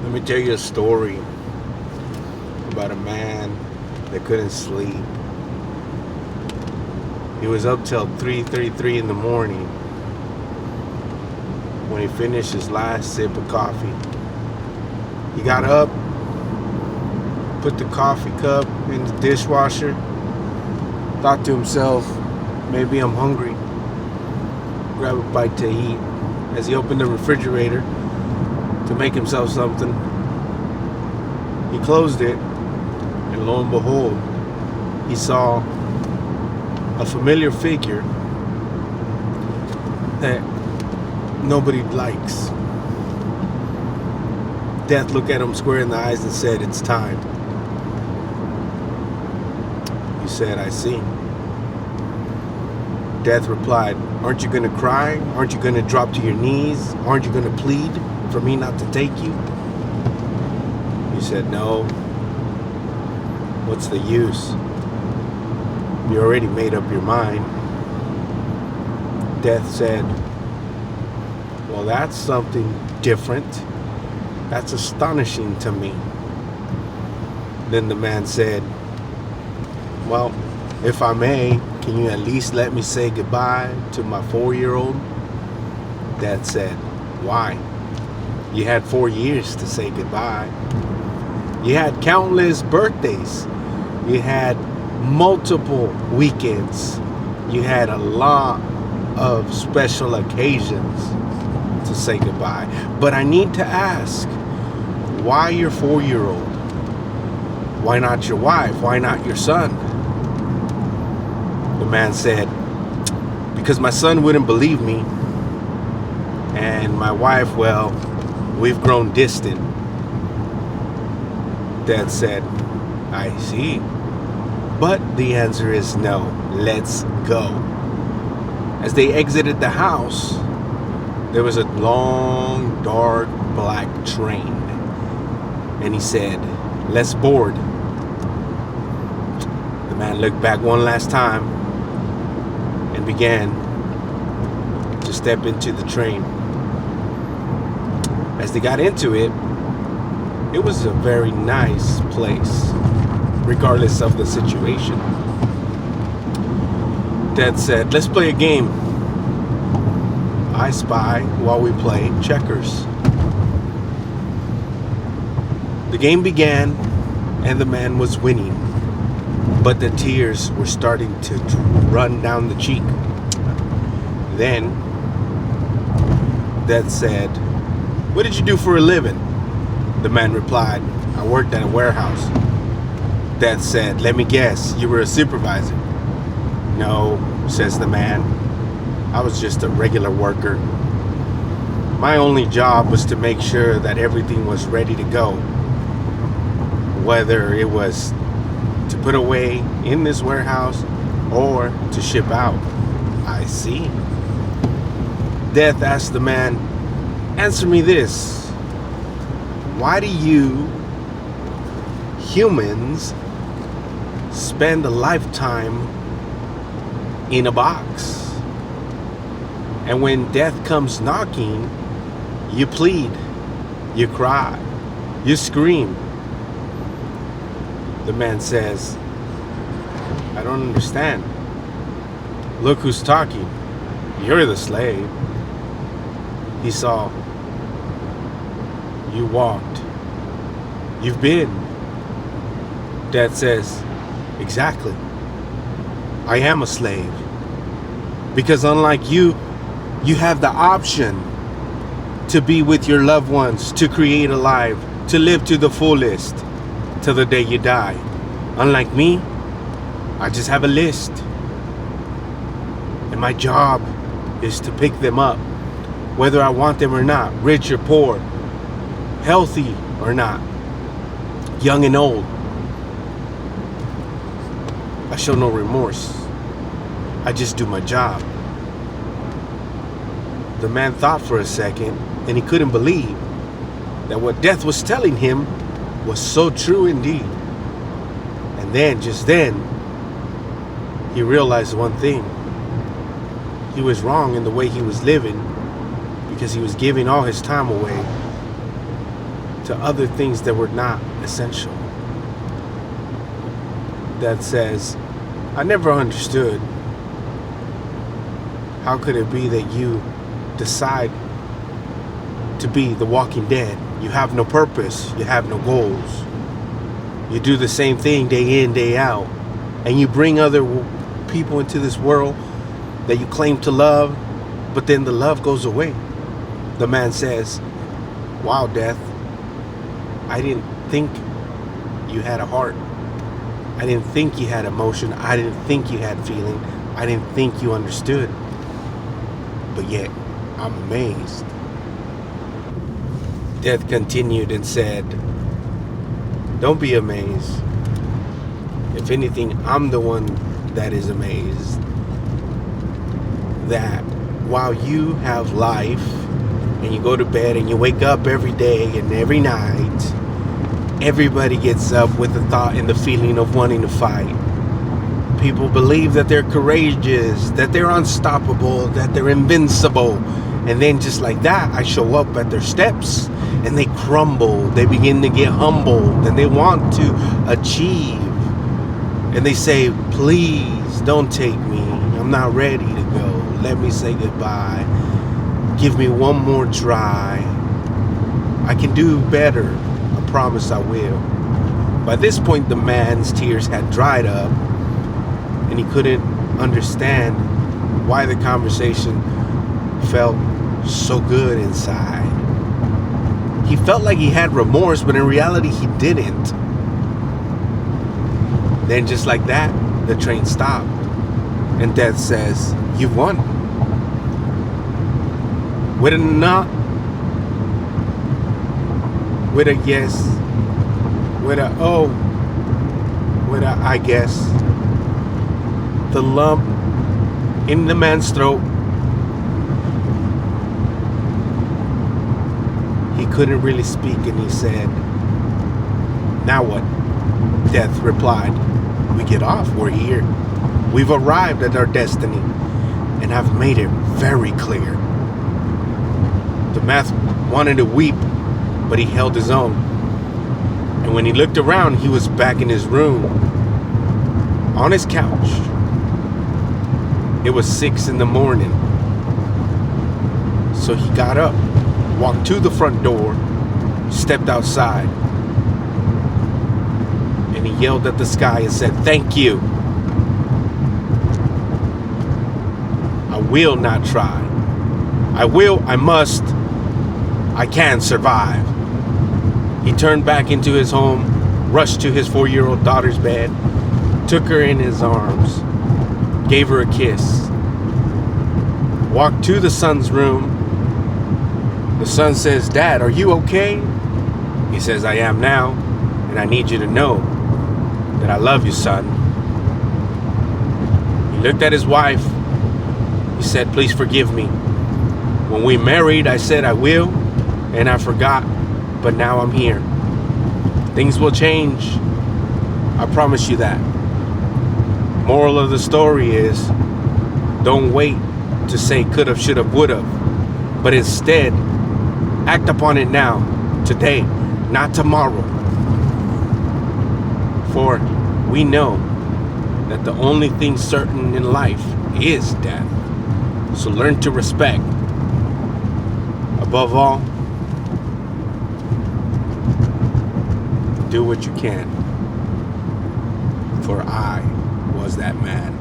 Let me tell you a story about a man that couldn't sleep. He was up till 3:33 in the morning when he finished his last sip of coffee. He got up, put the coffee cup in the dishwasher, thought to himself, maybe I'm hungry. Grab a bite to eat. As he opened the refrigerator to make himself something, he closed it, and lo and behold, he saw a familiar figure that nobody likes. Death looked at him square in the eyes and said, "It's time." He said, "I see." Death replied, "Aren't you going to cry? Aren't you going to drop to your knees? Aren't you going to plead for me not to take you?" He said, "No. What's the use? You already made up your mind." Death said, "Well, that's something different. That's astonishing to me." Then the man said, "Well, if I may, can you at least let me say goodbye to my 4-year-old? Death said, "Why? You had 4 years to say goodbye. You had countless birthdays. You had multiple weekends. You had a lot of special occasions to say goodbye. But I need to ask, why your 4-year-old? Why not your wife? Why not your son?" The man said, "Because my son wouldn't believe me. And my wife, well, we've grown distant." Dad said, "I see. But the answer is no. Let's go." As they exited the house, there was a long, dark, black train. And he said, "Let's board." The man looked back one last time and began to step into the train. As they got into it, it was a very nice place, regardless of the situation. Dad said, "Let's play a game. I spy while we play checkers." The game began, and the man was winning, but the tears were starting to run down the cheek. Then Dad said, "What did you do for a living?" The man replied, "I worked at a warehouse." Dad said, "Let me guess, you were a supervisor." "No," says the man, "I was just a regular worker. My only job was to make sure that everything was ready to go. Whether it was to put away in this warehouse or to ship out." "I see." Death asked the man, "Answer me this. Why do you humans spend a lifetime in a box? And when death comes knocking, you plead, you cry, you scream?" The man says, "I don't understand. Look who's talking. You're the slave." He saw, "You walked. You've been." Dad says, "Exactly. I am a slave. Because unlike you, you have the option to be with your loved ones, to create a life, to live to the fullest till the day you die. Unlike me, I just have a list. And my job is to pick them up, whether I want them or not, rich or poor, healthy or not, young and old. I show no remorse. I just do my job." The man thought for a second, and he couldn't believe that what death was telling him was so true indeed. And then, just then, he realized one thing. He was wrong in the way he was living because he was giving all his time away to other things that were not essential. That says, I never understood. How could it be that you decide to be the Walking Dead? You have no purpose. You have no goals. You do the same thing day in, day out. And you bring other people into this world that you claim to love, but then the love goes away. The man says, wow, Death, I didn't think you had a heart. I didn't think you had emotion. I didn't think you had feeling. I didn't think you understood. But yet, I'm amazed. Death continued and said, don't be amazed. If anything, I'm the one that is amazed. That while you have life, and you go to bed and you wake up every day and every night, everybody gets up with the thought and the feeling of wanting to fight. People believe that they're courageous, that they're unstoppable, that they're invincible. And then just like that, I show up at their steps and they crumble. They begin to get humbled and they want to achieve. And they say, please don't take me. I'm not ready to go. Let me say goodbye. Give me one more try. I can do better. I promise I will. By this point, the man's tears had dried up, and he couldn't understand why the conversation felt so good inside. He felt like he had remorse, but in reality, he didn't. Then, just like that, the train stopped, and Death says, "You've won." With a not, with a yes, with a oh, with a I guess. The lump in the man's throat. He couldn't really speak, and he said, "Now what?" Death replied, "We get off. We're here. We've arrived at our destiny, and I've made it very clear." The man wanted to weep, but he held his own. And when he looked around, he was back in his room, on his couch. It was 6 a.m. So he got up, walked to the front door, stepped outside, and he yelled at the sky and said, "Thank you. I will not try. I must, I can survive." He turned back into his home, rushed to his 4-year-old daughter's bed, took her in his arms, gave her a kiss, walked to the son's room. The son says, "Dad, are you okay?" He says, "I am now, and I need you to know that I love you, son." He looked at his wife. He said, "Please forgive me. When we married, I said I will, and I forgot, but now I'm here. Things will change. I promise you that." Moral of the story is, don't wait to say could've, should've, would've, but instead, act upon it now, today, not tomorrow. For we know that the only thing certain in life is death. So learn to respect. Above all, do what you can. For I was that man.